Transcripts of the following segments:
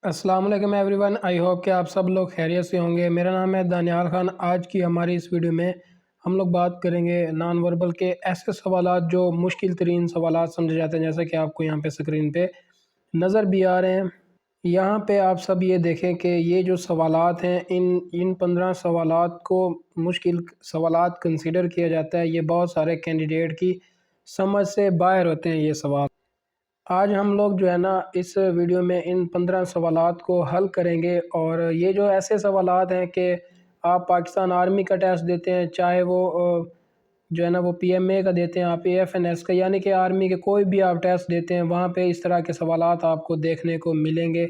अस्सलाम वालेकुम everyone. I hope कि आप सब लोग खैरियत से होंगे। मेरा नाम है दानियाल खान। आज की हमारी इस वीडियो में हम लोग बात करेंगे नॉन वर्बल के ऐसे सवालात जो मुश्किल तरीन सवालात समझे जाते हैं, जैसा कि आपको यहाँ पे स्क्रीन पे नज़र भी आ रहे हैं। यहाँ पे आप सब ये देखें कि ये जो सवालात हैं, इन 15 सवालात को मुश्किल सवालात कंसिडर किया जाता है। ये बहुत सारे कैंडिडेट की समझ से बाहर होते हैं ये सवाल। आज हम लोग जो है ना इस वीडियो में इन 15 सवालात को हल करेंगे। और ये जो ऐसे सवालात हैं कि आप पाकिस्तान आर्मी का टेस्ट देते हैं, चाहे वो जो है ना वो पीएमए का देते हैं, आप एएफएनएस का, यानी कि आर्मी के कोई भी आप टेस्ट देते हैं, वहाँ पे इस तरह के सवालात आपको देखने को मिलेंगे।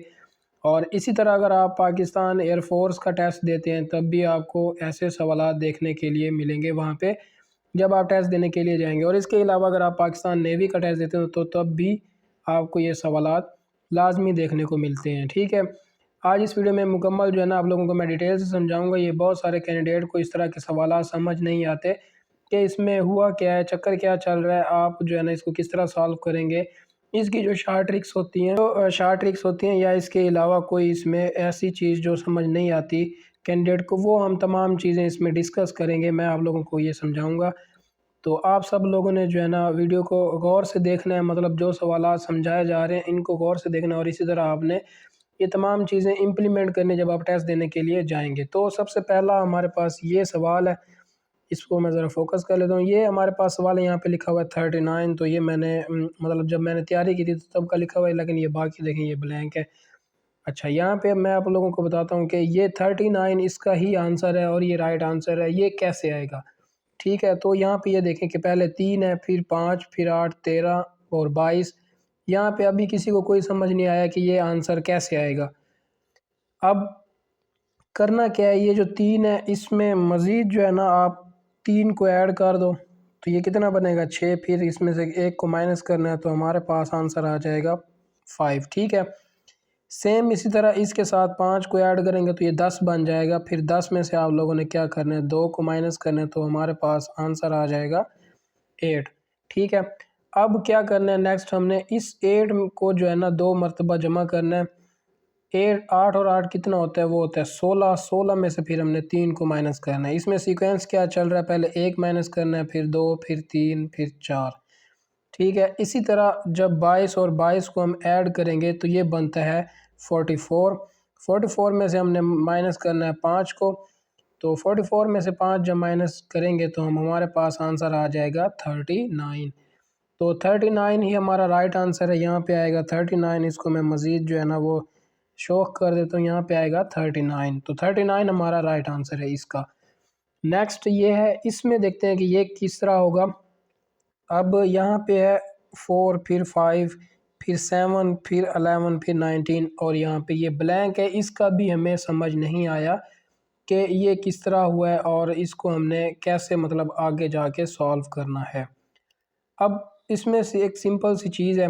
और इसी तरह अगर आप पाकिस्तान एयरफोर्स का टेस्ट देते हैं, तब भी आपको ऐसे सवालात देखने के लिए मिलेंगे वहाँ पे, जब आप टेस्ट देने के लिए जाएंगे। और इसके अलावा अगर आप पाकिस्तान नेवी का टेस्ट देते हो तो तब भी आपको ये सवालात लाजमी देखने को मिलते हैं। ठीक है, आज इस वीडियो में मुकम्मल जो है ना आप लोगों को मैं डिटेल से समझाऊंगा। ये बहुत सारे कैंडिडेट को इस तरह के सवालात समझ नहीं आते कि इसमें हुआ क्या है, चक्कर क्या चल रहा है, आप जो है ना इसको किस तरह सॉल्व करेंगे। इसकी जो शार्ट ट्रिक्स होती हैं, तो शार्ट ट्रिक्स होती हैं, या इसके अलावा कोई इसमें ऐसी चीज़ जो समझ नहीं आती कैंडिडेट को, वो हम तमाम चीज़ें इसमें डिस्कस करेंगे। मैं आप लोगों को ये समझाऊंगा। तो आप सब लोगों ने जो है ना वीडियो को गौर से देखना है, मतलब जो सवालात समझाए जा रहे हैं इनको गौर से देखना है। और इसी तरह आपने ये तमाम चीज़ें इम्प्लीमेंट करनी जब आप टेस्ट देने के लिए जाएंगे। तो सबसे पहला हमारे पास ये सवाल है, इसको मैं ज़रा फोकस कर लेता हूँ। ये हमारे पास सवाल है, यहाँ पे लिखा हुआ है 39। तो ये मैंने मतलब जब मैंने तैयारी की थी तो तब का लिखा हुआ है, लेकिन ये बाकी देखें ये ब्लैंक है। अच्छा, यहाँ पे मैं आप लोगों को बताता हूँ कि ये 39 इसका ही आंसर है और ये राइट आंसर है। ये कैसे आएगा? ठीक है, तो यहाँ पे ये देखें कि पहले 3 है, फिर 5, फिर 8, 13 और 22। यहाँ पे अभी किसी को कोई समझ नहीं आया कि ये आंसर कैसे आएगा। अब करना क्या है, ये जो 3 है इसमें मज़ीद जो है ना आप 3 को ऐड कर दो, तो ये कितना बनेगा 6। फिर इसमें से 1 को माइनस करना है, तो हमारे पास आंसर आ जाएगा 5। ठीक है, सेम इसी तरह इसके साथ 5 को ऐड करेंगे तो ये 10 बन जाएगा। फिर 10 में से आप लोगों ने क्या करना है, 2 को माइनस करना है, तो हमारे पास आंसर आ जाएगा 8। ठीक है, अब क्या करना है, नेक्स्ट हमने इस 8 को जो है ना 2 मरतबा जमा करना है। 8 और 8 कितना होता है, वो होता है 16। 16 में से फिर हमने 3 को माइनस करना है। इसमें सीक्वेंस क्या चल रहा है, पहले 1 माइनस करना है, फिर 2, फिर 3, फिर 4। ठीक है, इसी तरह जब 22 और 22 को हम ऐड करेंगे तो ये बनता है 44। 44 में से हमने माइनस करना है 5 को, तो 44 में से 5 जब माइनस करेंगे तो हमारे पास आंसर आ जाएगा 39। तो 39 ही हमारा राइट आंसर है। यहाँ पे आएगा 39। इसको मैं मज़ीद जो है ना वो शो कर देता हूँ, यहाँ पे आएगा 39। तो 39 हमारा राइट आंसर है इसका। नेक्स्ट ये है, इसमें देखते हैं कि ये किस तरह होगा। अब यहाँ पे है 4, फिर 5, फिर 7, फिर 11, फिर 19 और यहाँ पे ये ब्लैंक है। इसका भी हमें समझ नहीं आया कि ये किस तरह हुआ है और इसको हमने कैसे मतलब आगे जाके सॉल्व करना है। अब इसमें से एक सिंपल सी चीज़ है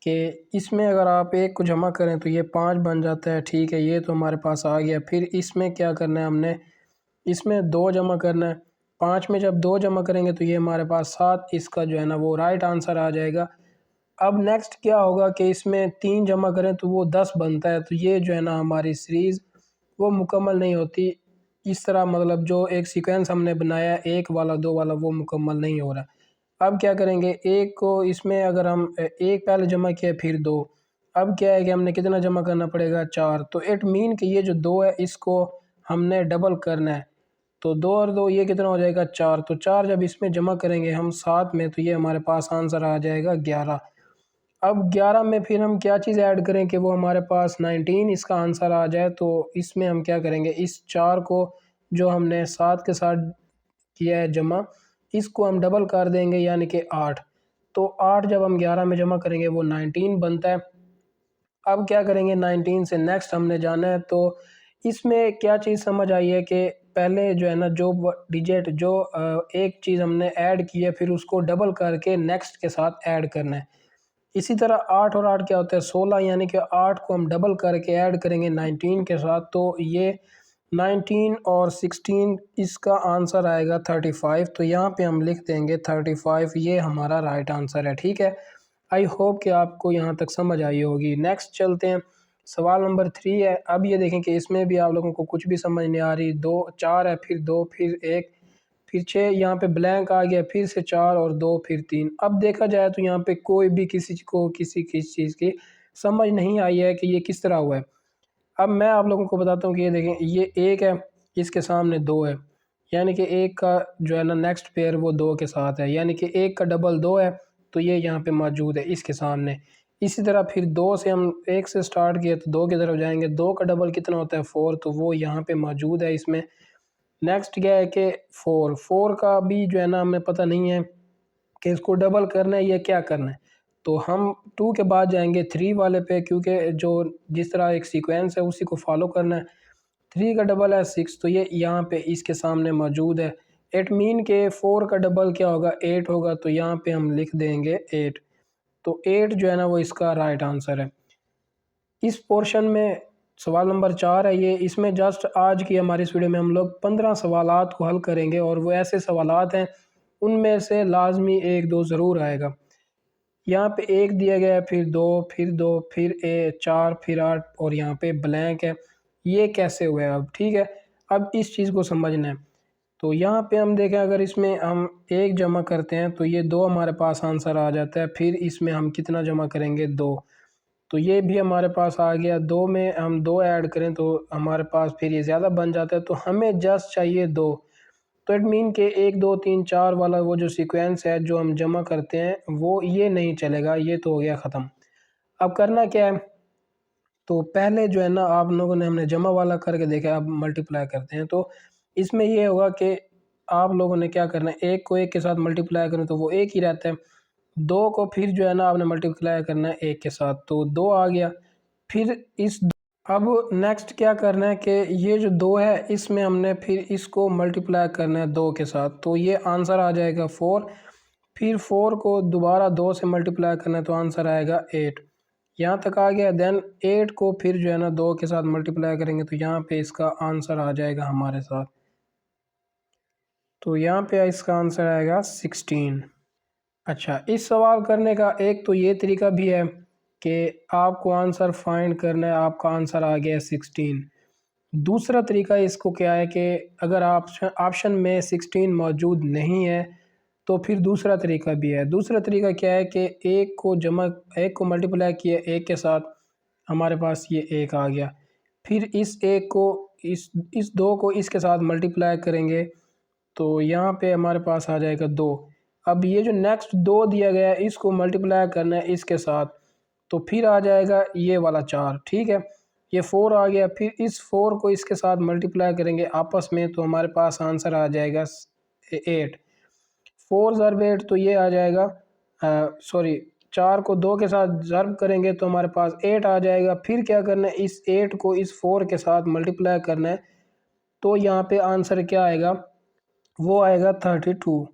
कि इसमें अगर आप 1 को जमा करें तो ये 5 बन जाता है। ठीक है, ये तो हमारे पास आ गया। फिर इसमें क्या करना है, हमने इसमें 2 जमा करना है। 5 में जब 2 जमा करेंगे तो ये हमारे पास 7, इसका जो है ना वो राइट आंसर आ जाएगा। अब नेक्स्ट क्या होगा कि इसमें 3 जमा करें तो वो 10 बनता है। तो ये जो है ना हमारी सीरीज़ वो मुकम्मल नहीं होती। इस तरह मतलब जो एक सीक्वेंस हमने बनाया 1 वाला 2 वाला, वो मुकम्मल नहीं हो रहा। अब क्या करेंगे, 1 को इसमें अगर हम 1 पहले जमा किया फिर 2, अब क्या है कि हमने कितना जमा करना पड़ेगा 4। तो इट मीन कि ये जो 2 है इसको हमने डबल करना है। तो 2 और 2 ये कितना हो जाएगा 4। तो 4 जब इसमें जमा करेंगे हम साथ में, तो ये हमारे पास आंसर आ जाएगा 11। अब 11 में फिर हम क्या चीज़ ऐड करें कि वो हमारे पास 19 इसका आंसर आ जाए। तो इसमें हम क्या करेंगे, इस 4 को जो हमने 7 के साथ किया है जमा, इसको हम डबल कर देंगे यानी कि 8। तो 8 जब हम 11 में जमा करेंगे वो 19 बनता है। अब क्या करेंगे, 19 से नेक्स्ट हमने जाना है। तो इसमें क्या चीज़ समझ आई है कि पहले जो है ना जो डिजिट जो एक चीज़ हमने ऐड की है फिर उसको डबल करके नेक्स्ट के साथ ऐड करना है। इसी तरह 8 और 8 क्या होता है 16, यानी कि 8 को हम डबल करके ऐड करेंगे 19 के साथ, तो ये 19 और 16 इसका आंसर आएगा 35। तो यहाँ पे हम लिख देंगे 35, ये हमारा राइट आंसर है। ठीक है, आई होप कि आपको यहाँ तक समझ आई होगी। नेक्स्ट चलते हैं। सवाल नंबर 3 है। अब ये देखें कि इसमें भी आप लोगों को कुछ भी समझ नहीं आ रही। 2 4 है, फिर 2, फिर 1, फिर 6, यहाँ पे ब्लैंक आ गया, फिर से 4 और 2, फिर 3। अब देखा जाए तो यहाँ पे कोई भी किसी को किसी चीज़ की समझ नहीं आई है कि ये किस तरह हुआ है। अब मैं आप लोगों को बताता हूँ कि ये देखें, ये 1 है, इसके सामने 2 है, यानी कि 1 का जो है ना नेक्स्ट पेयर वो 2 के साथ है, यानी कि 1 का डबल 2 है, तो ये यहाँ पे मौजूद है इसके सामने। इसी तरह फिर 2 से हम 1 से स्टार्ट किए तो 2 की तरफ जाएंगे, 2 का डबल कितना होता है 4, तो वो यहाँ पे मौजूद है इसमें। नेक्स्ट क्या है कि 4 का भी जो है ना हमें पता नहीं है कि इसको डबल करना है या क्या करना है, तो हम 2 के बाद जाएंगे 3 वाले पे, क्योंकि जो जिस तरह एक सीक्वेंस है उसी को फॉलो करना है। 3 का डबल है 6, तो ये यहाँ पे इसके सामने मौजूद है। इट मीन के 4 का डबल क्या होगा 8 होगा, तो यहाँ पे हम लिख देंगे 8। तो 8 जो है ना वो इसका राइट आंसर है। इस पोर्शन में सवाल नंबर 4 है ये, इसमें जस्ट आज की हमारी इस वीडियो में हम लोग 15 सवालात को हल करेंगे, और वो ऐसे सवालात हैं उनमें से लाजमी 1-2 ज़रूर आएगा। यहाँ पे 1 दिया गया है, फिर 2, फिर 2, फिर 4, फिर 8 और यहाँ पे ब्लैंक है। ये कैसे हुआ है अब, ठीक है। अब इस चीज़ को समझना है। तो यहाँ पे हम देखें, अगर इसमें हम 1 जमा करते हैं तो ये 2 हमारे पास आंसर आ जाता है। फिर इसमें हम कितना जमा करेंगे 2, तो ये भी हमारे पास आ गया। 2 में हम 2 ऐड करें तो हमारे पास फिर ये ज़्यादा बन जाता है, तो हमें जस्ट चाहिए 2। तो इट मीन के 1 2 3 4 वाला वो जो सीक्वेंस है जो हम जमा करते हैं वो ये नहीं चलेगा, ये तो हो गया ख़त्म। अब करना क्या है, तो पहले जो है ना आप लोगों ने हमने जमा वाला करके देखा, अब मल्टीप्लाई करते हैं। तो इसमें ये होगा कि आप लोगों ने क्या करना है, 1 को 1 के साथ मल्टीप्लाई करें तो वो 1 ही रहता है। 2 को फिर जो है ना आपने मल्टीप्लाई करना है 1 के साथ, तो 2 आ गया। फिर अब नेक्स्ट क्या करना है कि ये जो 2 है इसमें हमने फिर इसको मल्टीप्लाई करना है 2 के साथ, तो ये आंसर आ जाएगा 4। फिर 4 को दोबारा 2 से मल्टीप्लाई करना है तो आंसर आएगा 8। यहाँ तक आ गया। देन 8 को फिर जो है ना 2 के साथ मल्टीप्लाई करेंगे तो यहाँ पे इसका आंसर आ जाएगा हमारे साथ, तो यहाँ पे इसका आंसर आएगा 16। अच्छा, इस सवाल करने का एक तो ये तरीका भी है कि आपको आंसर फाइंड करना है, आपका आंसर आ गया 16। दूसरा तरीका इसको क्या है कि अगर आप ऑप्शन में 16 मौजूद नहीं है तो फिर दूसरा तरीका भी है। दूसरा तरीका क्या है कि 1 को मल्टीप्लाई किया 1 के साथ, हमारे पास ये 1 आ गया। फिर इस 1 को इस 2 को इसके साथ मल्टीप्लाई करेंगे तो यहाँ पे हमारे पास आ जाएगा 2। अब ये जो नेक्स्ट 2 दिया गया है इसको मल्टीप्लाई करना है इसके साथ, तो फिर आ जाएगा ये वाला 4, ठीक है। ये 4 आ गया, फिर इस 4 को इसके साथ मल्टीप्लाई करेंगे आपस में तो हमारे पास आंसर आ जाएगा 8। 4 ज़रब 8 तो ये आ जाएगा, सॉरी 4 को 2 के साथ ज़रब करेंगे तो हमारे पास 8 आ जाएगा। फिर क्या करना है, इस 8 को इस 4 के साथ मल्टीप्लाई करना है, तो यहाँ पे आंसर क्या आएगा, वो आएगा 32।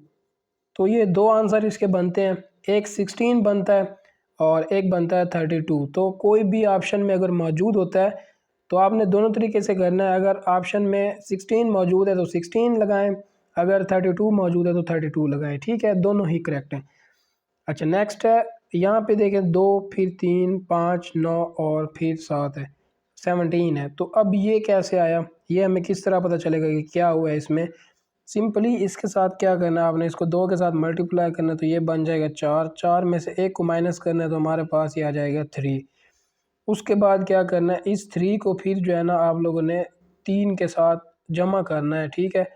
तो ये 2 आंसर इसके बनते हैं, एक 16 बनता है और एक बनता है 32। तो कोई भी ऑप्शन में अगर मौजूद होता है तो आपने दोनों तरीके से करना है। अगर ऑप्शन में 16 मौजूद है तो 16 लगाएं, अगर 32 मौजूद है तो 32 लगाएं, ठीक है, दोनों ही करेक्ट हैं। अच्छा, नेक्स्ट है, यहाँ पे देखें 2, फिर 3, 5, 9 और फिर 7 है, 17 है। तो अब ये कैसे आया, ये हमें किस तरह पता चलेगा कि क्या हुआ है इसमें। सिंपली इसके साथ क्या करना है, आपने इसको 2 के साथ मल्टीप्लाई करना है तो ये बन जाएगा 4। 4 में से 1 को माइनस करना है तो हमारे पास ये आ जाएगा 3। उसके बाद क्या करना है, इस 3 को फिर जो है ना आप लोगों ने 3 के साथ जमा करना है, ठीक है।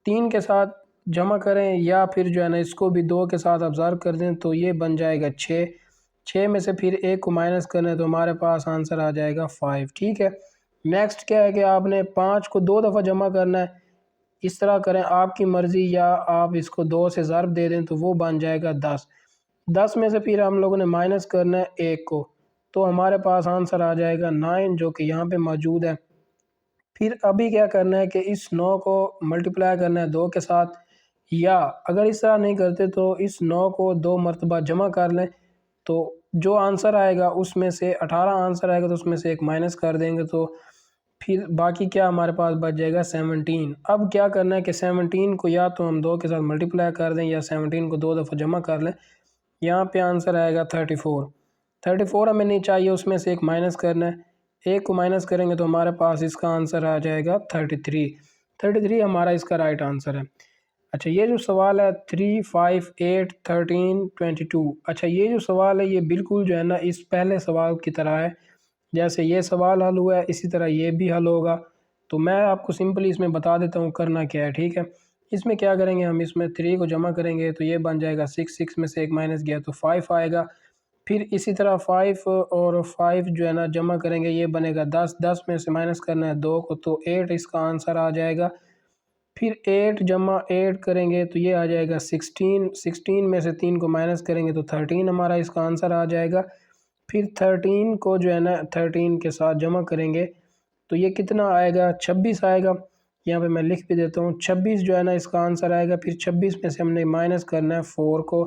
3 के साथ जमा करें या फिर जो है ना इसको भी 2 के साथ ऑब्ज़र्व कर दें तो ये बन जाएगा 6। 6 में से फिर 1 को माइनस करना है तो हमारे पास आंसर आ जाएगा 5, ठीक है। नेक्स्ट क्या है कि आपने 5 को 2 दफ़ा जमा करना है, इस तरह करें आपकी मर्ज़ी, या आप इसको 2 से ज़रब दे दें तो वो बन जाएगा 10। 10 में से फिर हम लोगों ने माइनस करना है 1 को, तो हमारे पास आंसर आ जाएगा 9, जो कि यहाँ पे मौजूद है। फिर अभी क्या करना है कि इस 9 को मल्टीप्लाई करना है 2 के साथ, या अगर इस तरह नहीं करते तो इस 9 को 2 मरतबा जमा कर लें, तो जो आंसर आएगा उसमें से 18 आंसर आएगा तो उसमें से एक माइनस कर देंगे, तो फिर बाकी क्या हमारे पास बच जाएगा 17। अब क्या करना है कि 17 को या तो हम 2 के साथ मल्टीप्लाई कर दें या 17 को 2 दफ़ा जमा कर लें। यहाँ पे आंसर आएगा 34। 34 हमें नहीं चाहिए, उसमें से एक माइनस करना है। एक को माइनस करेंगे तो हमारे पास इसका आंसर आ जाएगा 33। 33 हमारा इसका राइट आंसर है। अच्छा, ये जो सवाल है 3, 5, 8, 13, 22। अच्छा, ये जो सवाल है ये बिल्कुल जो है ना इस पहले सवाल की तरह है। जैसे ये सवाल हल हुआ है इसी तरह ये भी हल होगा। तो मैं आपको सिंपली इसमें बता देता हूँ करना क्या है, ठीक है। इसमें क्या करेंगे, हम इसमें 3 को जमा करेंगे तो ये बन जाएगा 6, 6 में से एक माइनस गया तो 5 आएगा। फिर इसी तरह 5 और 5 जो है ना जमा करेंगे, ये बनेगा 10, 10 में से माइनस करना है 2 को तो 8 इसका आंसर आ जाएगा। फिर 8 जमा 8 करेंगे तो ये आ जाएगा 16, 16 में से 3 को माइनस करेंगे तो 13 हमारा इसका आंसर आ जाएगा। फिर 13 को जो है ना 13 के साथ जमा करेंगे तो ये कितना आएगा, 26 आएगा। यहाँ पे मैं लिख भी देता हूँ 26 जो है ना इसका आंसर आएगा। फिर 26 में से हमने माइनस करना है 4 को,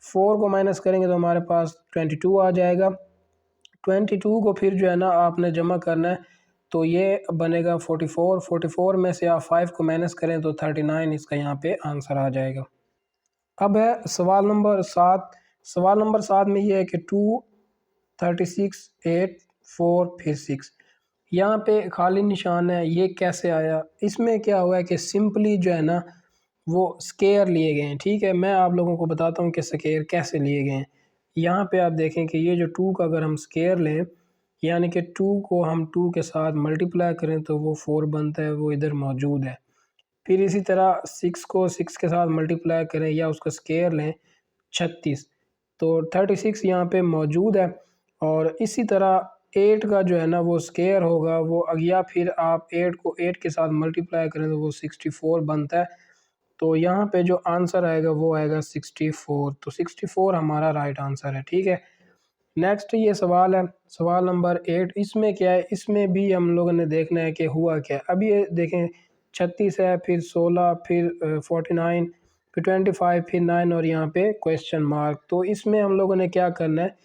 4 को माइनस करेंगे तो हमारे पास 22 आ जाएगा। 22 को फिर जो है ना आपने जमा करना है तो ये बनेगा 44, 44 में से आप 5 को माइनस करें तो 39 इसका यहाँ पे आंसर आ जाएगा। अब है सवाल नंबर 7। सवाल नंबर 7 में ये है कि 2, 36, 8, 4 फिर 6। यहाँ पे खाली निशान है, ये कैसे आया। इसमें क्या हुआ है कि सिंपली जो है ना वो स्केयर लिए गए हैं, ठीक है। मैं आप लोगों को बताता हूँ कि स्केयर कैसे लिए गए हैं। यहाँ पे आप देखें कि ये जो 2 का अगर हम स्केयर लें, यानी कि 2 को हम 2 के साथ मल्टीप्लाई करें तो वो 4 बनता है, वो इधर मौजूद है। फिर इसी तरह 6 को 6 के साथ मल्टीप्लाई करें या उसका स्केयर लें 36, तो 36 यहाँ पे मौजूद है। और इसी तरह 8 का जो है ना वो स्केयर होगा वो, या फिर आप 8 को 8 के साथ मल्टीप्लाई करें तो वो 64 बनता है। तो यहाँ पे जो आंसर आएगा वो आएगा 64। तो 64 हमारा राइट आंसर है, ठीक है। नेक्स्ट ये सवाल है सवाल नंबर 8। इसमें क्या है, इसमें भी हम लोगों ने देखना है कि हुआ क्या है। अब ये देखें 36 है, फिर 16, फिर 49, फिर 25, फिर 9 और यहाँ पे क्वेश्चन मार्क। तो इसमें हम लोगों ने क्या करना है,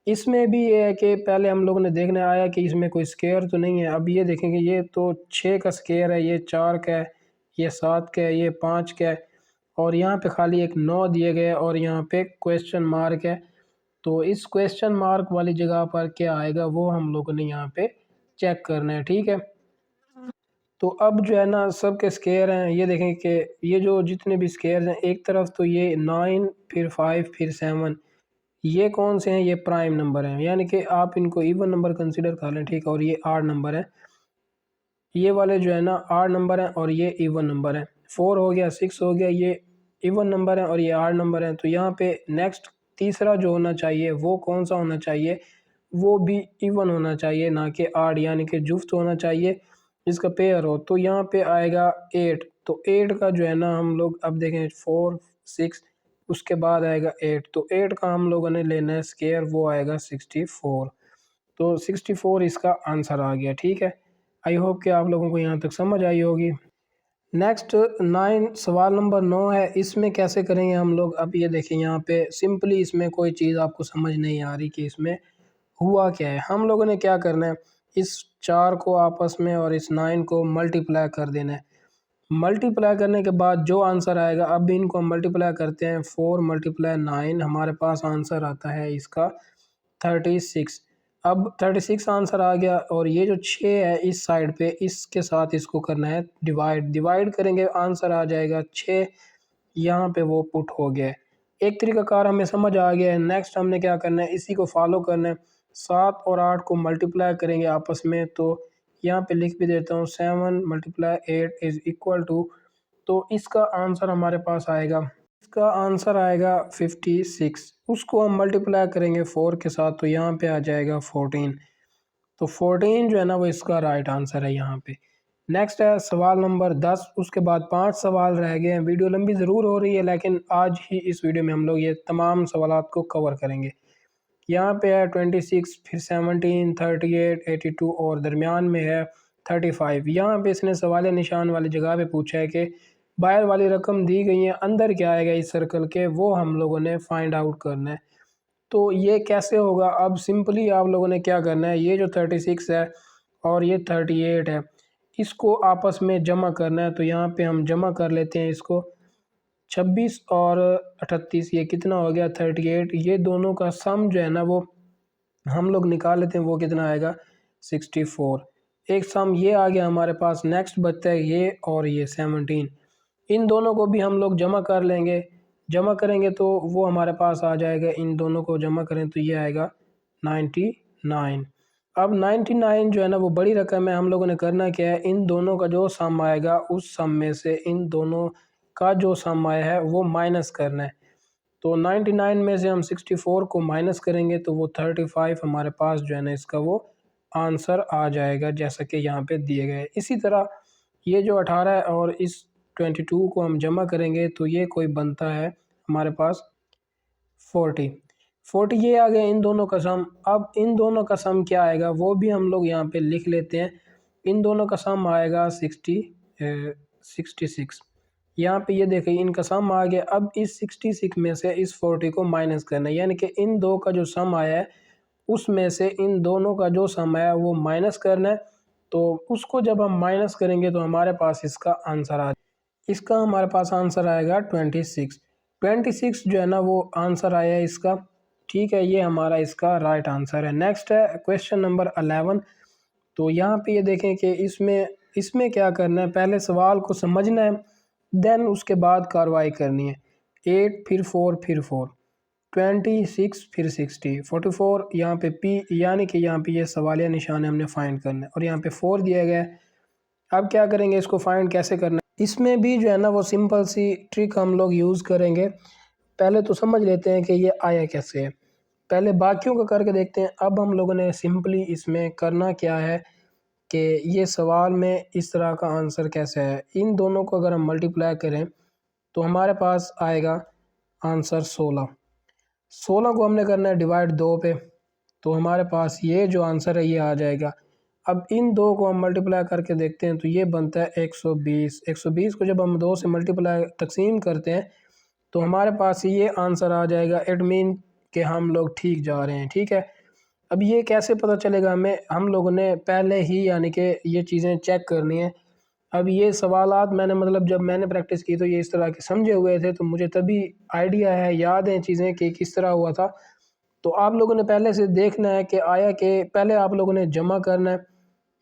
इसमें भी ये है कि पहले हम लोगों ने देखना आया कि इसमें कोई स्केयर तो नहीं है। अब ये देखेंगे ये तो 6 का स्केयर है, ये 4 का है, ये 7 का है, ये 5 का है और यहाँ पे खाली एक 9 दिए गए और यहाँ पे क्वेश्चन मार्क है। तो इस क्वेश्चन मार्क वाली जगह पर क्या आएगा वो हम लोगों ने यहाँ पे चेक करना है, ठीक है। तो अब जो है ना सबके स्केयर हैं, ये देखें कि ये जो जितने भी स्केयर हैं, एक तरफ तो ये 9, फिर 5, फिर 7, ये कौन से हैं, ये प्राइम नंबर हैं, यानी कि आप इनको इवन नंबर कंसिडर कर लें, ठीक है। और ये आड नंबर है, ये वाले जो है ना आड नंबर हैं और ये इवन नंबर है। 4 हो गया, 6 हो गया, ये इवन नंबर है और ये आड नंबर है। तो यहाँ पे नेक्स्ट तीसरा जो होना चाहिए वो कौन सा होना चाहिए, वो भी इवन होना चाहिए, ना कि आड, यानी कि जुफ्त होना चाहिए, इसका पेयर हो। तो यहाँ पे आएगा 8। तो 8 का जो है ना हम लोग अब देखें 4, 6, उसके बाद आएगा 8। तो 8 का हम लोगों ने लेना है स्केयर, वो आएगा 64। तो 64 इसका आंसर आ गया, ठीक है। आई होप कि आप लोगों को यहाँ तक समझ आई होगी। नेक्स्ट 9, सवाल नंबर 9 है। इसमें कैसे करेंगे हम लोग, अब ये देखें यहाँ पे सिंपली इसमें कोई चीज़ आपको समझ नहीं आ रही कि इसमें हुआ क्या है। हम लोगों ने क्या करना है, इस 4 को आपस में और इस 9 को मल्टीप्लाई कर देना है। मल्टीप्लाई करने के बाद जो आंसर आएगा, अब इनको हम मल्टीप्लाई करते हैं, 4 मल्टीप्लाई 9, हमारे पास आंसर आता है इसका 36। अब 36 आंसर आ गया और ये जो 6 है इस साइड पे, इसके साथ इसको करना है डिवाइड, डिवाइड करेंगे आंसर आ जाएगा 6। यहाँ पे वो पुट हो गया है। एक तरीकाकार हमें समझ आ गया है। नेक्स्ट हमने क्या करना है, इसी को फॉलो करना है। 7 और 8 को मल्टीप्लाई करेंगे आपस में, तो यहाँ पे लिख भी देता हूँ 7 मल्टीप्लाई 8 इज़ इक्वल टू, तो इसका आंसर हमारे पास आएगा, इसका आंसर आएगा 56। उसको हम मल्टीप्लाई करेंगे 4 के साथ तो यहाँ पे आ जाएगा 14। तो 14 जो है ना वो इसका राइट आंसर है यहाँ पे। नेक्स्ट है सवाल नंबर 10। उसके बाद 5 सवाल रह गए हैं। वीडियो लंबी ज़रूर हो रही है लेकिन आज ही इस वीडियो में हम लोग ये तमाम सवालात को कवर करेंगे। यहाँ पे है 26, फिर 17, 38, 82 और दरमियान में है 35। यहाँ पे इसने सवाल निशान वाली जगह पे पूछा है कि बाहर वाली रकम दी गई है, अंदर क्या आएगा इस सर्कल के, वो हम लोगों ने फाइंड आउट करना है। तो ये कैसे होगा, अब सिंपली आप लोगों ने क्या करना है, ये जो 36 है और ये 38 है, इसको आपस में जमा करना है। तो यहाँ पे हम जमा कर लेते हैं इसको, 26 और 38, ये कितना हो गया 38। ये दोनों का सम जो है ना वो हम लोग निकाल लेते हैं, वो कितना आएगा 64। एक सम ये आ गया हमारे पास। नेक्स्ट बचता है ये और ये 17। इन दोनों को भी हम लोग जमा कर लेंगे। जमा करेंगे तो वो हमारे पास आ जाएगा, इन दोनों को जमा करें तो ये आएगा 99। अब 99 जो है ना वो बड़ी रकम है। हम लोगों ने करना क्या है, इन दोनों का जो सम आएगा उस सम में से इन दोनों का जो सम आया है वो माइनस करना है। तो 99 में से हम 64 को माइनस करेंगे तो वो 35 हमारे पास जो है ना इसका वो आंसर आ जाएगा, जैसा कि यहाँ पे दिए गए। इसी तरह ये जो 18 है और इस 22 को हम जमा करेंगे तो ये कोई बनता है हमारे पास 40 ये आ गया इन दोनों का सम। अब इन दोनों का सम क्या आएगा वो भी हम लोग यहाँ पे लिख लेते हैं। इन दोनों का सम आएगा 66। यहाँ पे ये देखिए इनका सम आ गया। अब इस 66 में से इस 40 को माइनस करना है, यानी कि इन दो का जो सम आया है उसमें से इन दोनों का जो सम आया वो माइनस करना है। तो उसको जब हम माइनस करेंगे तो हमारे पास इसका आंसर इसका हमारे पास आंसर आएगा 26 जो है ना वो आंसर आया है इसका। ठीक है, ये हमारा इसका राइट आंसर है। नेक्स्ट है क्वेश्चन नंबर 11। तो यहाँ पे ये देखें कि इसमें क्या करना है, पहले सवाल को समझना है, देन उसके बाद कार्रवाई करनी है। 8 फिर 4 फिर 4, 26 फिर 60, 44 यहाँ पे पी, यानी कि यहाँ पे ये सवालिया निशान है, हमने फाइंड करना है और यहाँ पे 4 दिया गया है। अब क्या करेंगे, इसको फाइंड कैसे करना है। इसमें भी जो है ना वो सिंपल सी ट्रिक हम लोग यूज़ करेंगे। पहले तो समझ लेते हैं कि ये आया कैसे है, पहले बाकियों का करके देखते हैं। अब हम लोगों ने सिंपली इसमें करना क्या है कि ये सवाल में इस तरह का आंसर कैसे है। इन दोनों को अगर हम मल्टीप्लाई करें तो हमारे पास आएगा आंसर 16 को हमने करना है डिवाइड 2 पे, तो हमारे पास ये जो आंसर है ये आ जाएगा। अब इन दो को हम मल्टीप्लाई करके देखते हैं तो ये बनता है 120 को जब हम 2 से मल्टीप्लाई तकसीम करते हैं तो हमारे पास ये आंसर आ जाएगा। इट मीन कि हम लोग ठीक जा रहे हैं। ठीक है, अब ये कैसे पता चलेगा हमें, हम लोगों ने पहले ही यानी कि ये चीज़ें चेक करनी है। अब ये सवालात मैंने मतलब जब मैंने प्रैक्टिस की तो ये इस तरह के समझे हुए थे, तो मुझे तभी आइडिया है, याद है चीज़ें कि किस तरह हुआ था। तो आप लोगों ने पहले से देखना है कि आया कि पहले आप लोगों ने जमा करना है,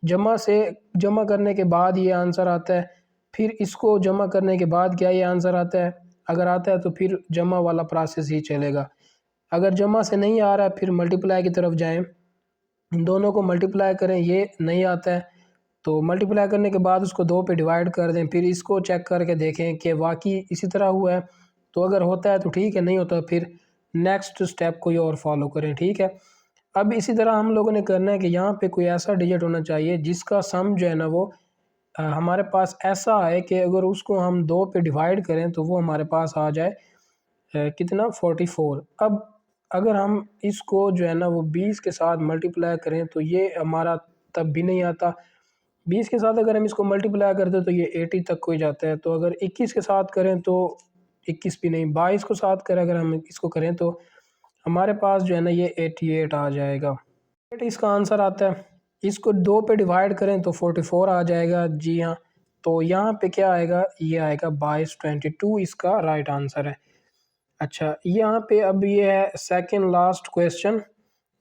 जमा करने के बाद ये आंसर आता है, फिर इसको जमा करने के बाद क्या ये आंसर आता है। अगर आता है तो फिर जमा वाला प्रोसेस ही चलेगा। अगर जमा से नहीं आ रहा है फिर मल्टीप्लाई की तरफ जाएं, इन दोनों को मल्टीप्लाई करें, ये नहीं आता है तो मल्टीप्लाई करने के बाद उसको 2 पे डिवाइड कर दें, फिर इसको चेक करके देखें कि वाकई इसी तरह हुआ है। तो अगर होता है तो ठीक है, नहीं होता फिर नेक्स्ट स्टेप कोई और फॉलो करें। ठीक है, अब इसी तरह हम लोगों ने करना है कि यहाँ पे कोई ऐसा डिजिट होना चाहिए जिसका सम जो है ना वो हमारे पास ऐसा है कि अगर उसको हम 2 पे डिवाइड करें तो वो हमारे पास आ जाए कितना 44। अब अगर हम इसको जो है ना वो 20 के साथ मल्टीप्लाई करें तो ये हमारा तब भी नहीं आता। 20 के साथ अगर हम इसको मल्टीप्लाई करते तो ये 80 तक को ही जाता है। तो अगर 21 के साथ करें तो 21 भी नहीं, 22 को साथ करें अगर हम इसको करें तो हमारे पास जो है ना ये 88 आ जाएगा। इसका आंसर आता है। इसको 2 पे डिवाइड करें तो 44 आ जाएगा। जी हाँ, तो यहाँ पे क्या आएगा, ये आएगा 22 इसका राइट आंसर है। अच्छा, यहाँ पे अब ये है सेकंड लास्ट क्वेश्चन,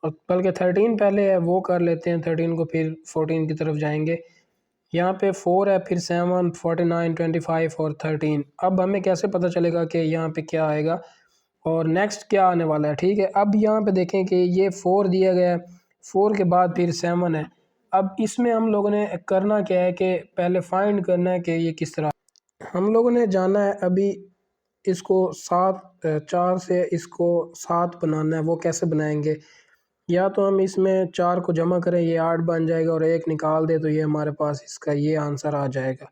और बल्कि 13 पहले है वो कर लेते हैं, 13 को फिर 14 की तरफ जाएंगे। यहाँ पे 4 है, फिर 7, 49, 25 और 13। अब हमें कैसे पता चलेगा कि यहाँ पे क्या आएगा और नेक्स्ट क्या आने वाला है। ठीक है, अब यहाँ पे देखें कि ये 4 दिया गया है, 4 के बाद फिर 7 है। अब इसमें हम लोगों ने करना क्या है कि पहले फाइंड करना है कि ये किस तरह, हम लोगों ने जाना है अभी इसको 4 से इसको 7 बनाना है। वो कैसे बनाएंगे, या तो हम इसमें 4 को जमा करें, ये 8 बन जाएगा, और 1 निकाल दे तो ये हमारे पास इसका ये आंसर आ जाएगा।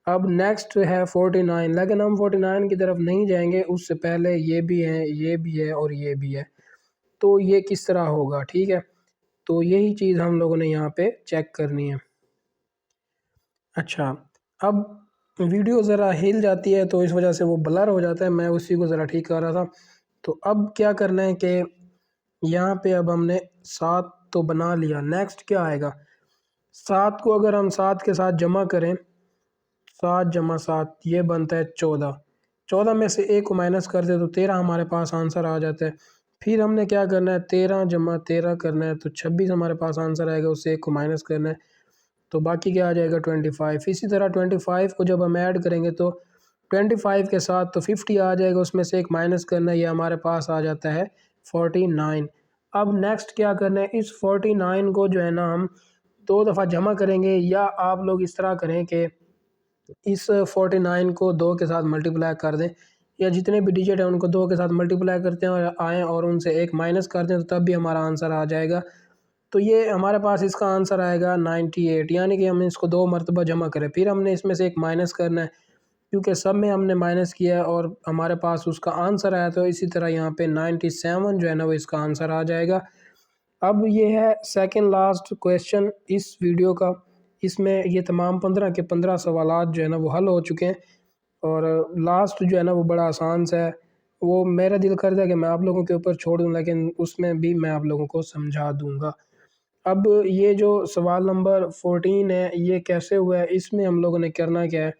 अब नेक्स्ट है 49, लेकिन हम 49 की तरफ नहीं जाएंगे, उससे पहले ये भी है, ये भी है और ये भी है। तो ये किस तरह होगा। ठीक है, तो यही चीज़ हम लोगों ने यहाँ पे चेक करनी है। अच्छा, अब वीडियो ज़रा हिल जाती है तो इस वजह से वो ब्लर हो जाता है, मैं उसी को ज़रा ठीक कर रहा था। तो अब क्या करना है कि यहाँ पे अब हमने 7 तो बना लिया, नेक्स्ट क्या आएगा, 7 को अगर हम 7 के साथ जमा करें, 7 जमा 7 ये बनता है 14। 14 में से 1 को माइनस कर दे तो 13 हमारे पास आंसर आ जाता है। फिर हमने क्या करना है, 13 जमा 13 करना है तो 26 हमारे पास आंसर आएगा, उससे एक को माइनस करना है तो बाकी क्या आ जाएगा 25। इसी तरह 25 को जब हम ऐड करेंगे तो 25 के साथ तो 50 आ जाएगा, उसमें से एक माइनस करना है, ये हमारे पास आ जाता है 49। अब नेक्स्ट क्या करना है, इस 49 को जो है ना हम दो दफ़ा जमा करेंगे, या आप लोग इस तरह करें कि इस 49 को 2 के साथ मल्टीप्लाई कर दें, या जितने भी डिजिट हैं उनको 2 के साथ मल्टीप्लाई करते हैं और आएँ और उनसे एक माइनस कर दें, तो तब भी हमारा आंसर आ जाएगा। तो ये हमारे पास इसका आंसर आएगा 98, यानी कि हम इसको 2 मरतबा जमा करें, फिर हमने इसमें से एक माइनस करना है, क्योंकि सब में हमने माइनस किया है और हमारे पास उसका आंसर आया, तो इसी तरह यहाँ पे 97 जो है ना वो इसका आंसर आ जाएगा। अब ये है सेकंड लास्ट क्वेश्चन इस वीडियो का। इसमें ये तमाम 15 के 15 सवालात जो है ना वो हल हो चुके हैं, और लास्ट जो है ना वो बड़ा आसान सा है। वो मेरा दिल करता है कि मैं आप लोगों के ऊपर छोड़ दूँ, लेकिन उसमें भी मैं आप लोगों को समझा दूँगा। अब ये जो सवाल नंबर 14 है, ये कैसे हुआ है, इसमें हम लोगों ने करना क्या है,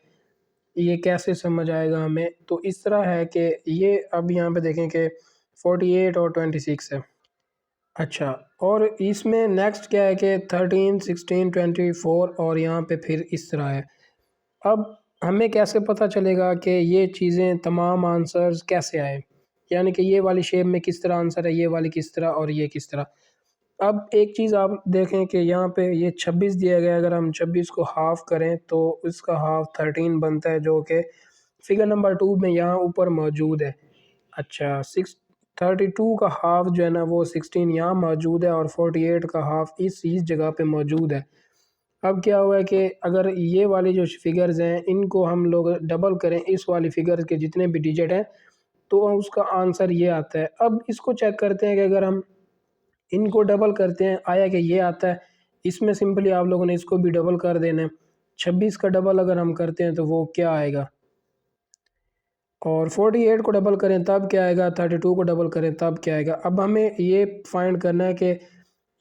ये कैसे समझ आएगा हमें, तो इस तरह है कि ये अब यहाँ पे देखें कि 48 और 26 है। अच्छा, और इसमें नेक्स्ट क्या है कि 13, 16, 24 और यहाँ पे फिर इस तरह है। अब हमें कैसे पता चलेगा कि ये चीज़ें तमाम आंसर्स कैसे आए, यानी कि ये वाली शेप में किस तरह आंसर है, ये वाली किस तरह और ये किस तरह। अब एक चीज़ आप देखें कि यहाँ पे ये 26 दिया गया है, अगर हम 26 को हाफ़ करें तो इसका हाफ़ 13 बनता है, जो कि फिगर नंबर 2 में यहाँ ऊपर मौजूद है। अच्छा, 32 का हाफ़ जो है ना वो 16 यहाँ मौजूद है, और 48 का हाफ़ इस जगह पे मौजूद है। अब क्या हुआ है कि अगर ये वाली जो फिगर्स हैं इनको हम लोग डबल करें इस वाली फिगर के जितने भी डिजिट हैं, तो उसका आंसर ये आता है। अब इसको चेक करते हैं कि अगर हम इनको डबल करते हैं आया कि ये आता है, इसमें सिंपली आप लोगों ने इसको भी डबल कर देना है। 26 का डबल अगर हम करते हैं तो वो क्या आएगा, और 48 को डबल करें तब क्या आएगा, 32 को डबल करें तब क्या आएगा। अब हमें ये फाइंड करना है कि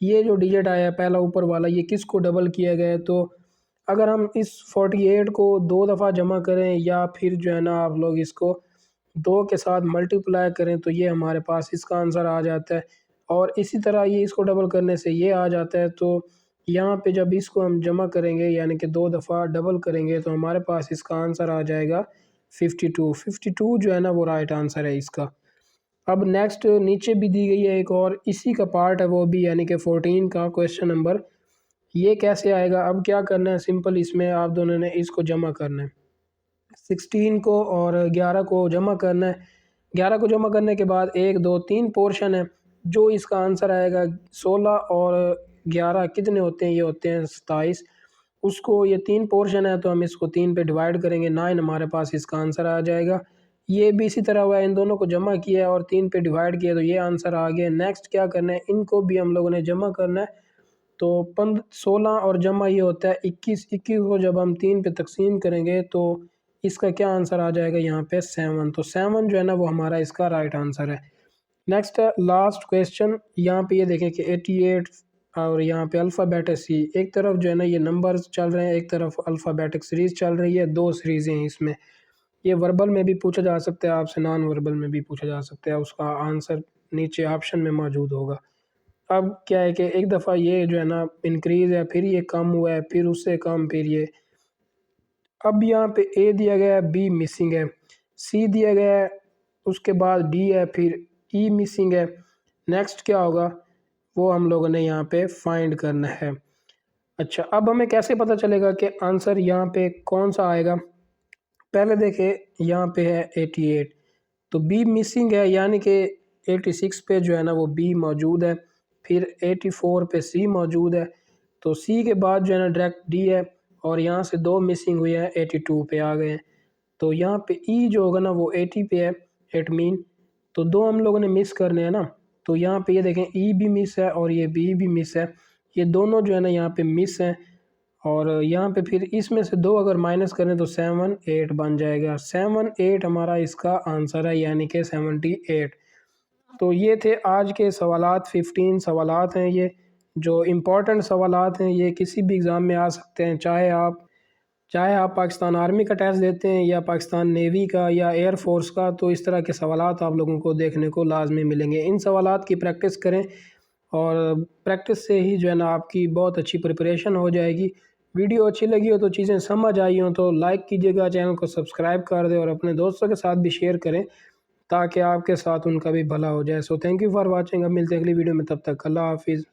ये जो डिजिट आया है पहला ऊपर वाला, ये किसको डबल किया गया है। तो अगर हम इस 48 को 2 दफ़ा जमा करें, या फिर जो है ना आप लोग इसको 2 के साथ मल्टीप्लाई करें, तो ये हमारे पास इसका आंसर आ जाता है। और इसी तरह ये इसको डबल करने से ये आ जाता है। तो यहाँ पे जब इसको हम जमा करेंगे, यानी कि 2 दफ़ा डबल करेंगे, तो हमारे पास इसका आंसर आ जाएगा 52। 52 जो है ना वो राइट आंसर है इसका। अब नेक्स्ट नीचे भी दी गई है एक और इसी का पार्ट है वो भी, यानी कि 14 का क्वेश्चन नंबर। ये कैसे आएगा, अब क्या करना है, सिंपल इसमें आप दोनों ने इसको जमा करना है, 16 को और 11 को जमा करना है। 11 को जमा करने के बाद 1, 2, 3 पोर्शन है, जो इसका आंसर आएगा 16 और 11 कितने होते हैं, ये होते हैं 27। उसको ये 3 पोर्शन है तो हम इसको 3 पे डिवाइड करेंगे, 9 हमारे पास इसका आंसर आ जाएगा। ये भी इसी तरह हुआ है, इन दोनों को जमा किया और 3 पे डिवाइड किया तो ये आंसर आ गया। नेक्स्ट क्या करना है, इनको भी हम लोगों ने जमा करना है, तो 16 और जमा ये होता है 21। 21 को जब हम 3 पे तकसीम करेंगे तो इसका क्या आंसर आ जाएगा यहाँ पे 7। तो 7 जो है ना वो हमारा इसका राइट आंसर है। नेक्स्ट है लास्ट क्वेश्चन, यहाँ पे ये देखें कि 88 और यहाँ पे अल्फ़ाबेटिक सी, एक तरफ जो है ना ये नंबर्स चल रहे हैं, एक तरफ अल्फ़ाबेटिक सीरीज़ चल रही है, 2 सीरीज़ें हैं इसमें। ये वर्बल में भी पूछा जा सकता है आपसे, नॉन वर्बल में भी पूछा जा सकता है, उसका आंसर नीचे ऑप्शन में मौजूद होगा। अब क्या है कि एक दफ़ा ये जो है ना इंक्रीज़ है, फिर ये कम हुआ है, फिर उससे कम, फिर ये। अब यहाँ पे ए दिया गया है, बी मिसिंग है, सी दिया गया है, उसके बाद डी है, फिर ई मिसिंग है। नेक्स्ट क्या होगा वो हम लोगों ने यहाँ पे फाइंड करना है। अच्छा, अब हमें कैसे पता चलेगा कि आंसर यहाँ पे कौन सा आएगा। पहले देखें यहाँ पे है 88, तो बी मिसिंग है, यानी कि 86 पे जो है ना वो बी मौजूद है, फिर 84 पे सी मौजूद है, तो सी के बाद जो है ना डायरेक्ट डी है, और यहाँ से 2 मिसिंग हुए हैं, 82 पे आ गए हैं। तो यहाँ पे ई जो होगा ना वो 80 पे है, एट मीन, तो 2 हम लोगों ने मिस करने हैं ना। तो यहाँ पे ये देखें ई भी मिस है और ये बी भी मिस है, ये दोनों जो है ना यहाँ पे मिस हैं। और यहाँ पे फिर इसमें से 2 अगर माइनस करें तो 7, 8 बन जाएगा। 7, 8 हमारा इसका आंसर है, यानी कि 78। तो ये थे आज के सवालात, 15 सवालात हैं ये, जो इम्पोर्टेंट सवालात हैं, ये किसी भी एग्ज़ाम में आ सकते हैं, चाहे आप चाहे आप पाकिस्तान आर्मी का टेस्ट देते हैं या पाकिस्तान नेवी का या एयर फोर्स का, तो इस तरह के सवालात आप लोगों को देखने को लाजमी मिलेंगे। इन सवालात की प्रैक्टिस करें और प्रैक्टिस से ही जो है ना आपकी बहुत अच्छी प्रिपरेशन हो जाएगी। वीडियो अच्छी लगी हो तो चीज़ें समझ आई हों तो लाइक कीजिएगा, चैनल को सब्सक्राइब कर दें और अपने दोस्तों के साथ भी शेयर करें ताकि आपके साथ उनका भी भला हो जाए। So thank you for watching. अब मिलते हैं अगली वीडियो में, तब तक अल्लाह हाफिज़।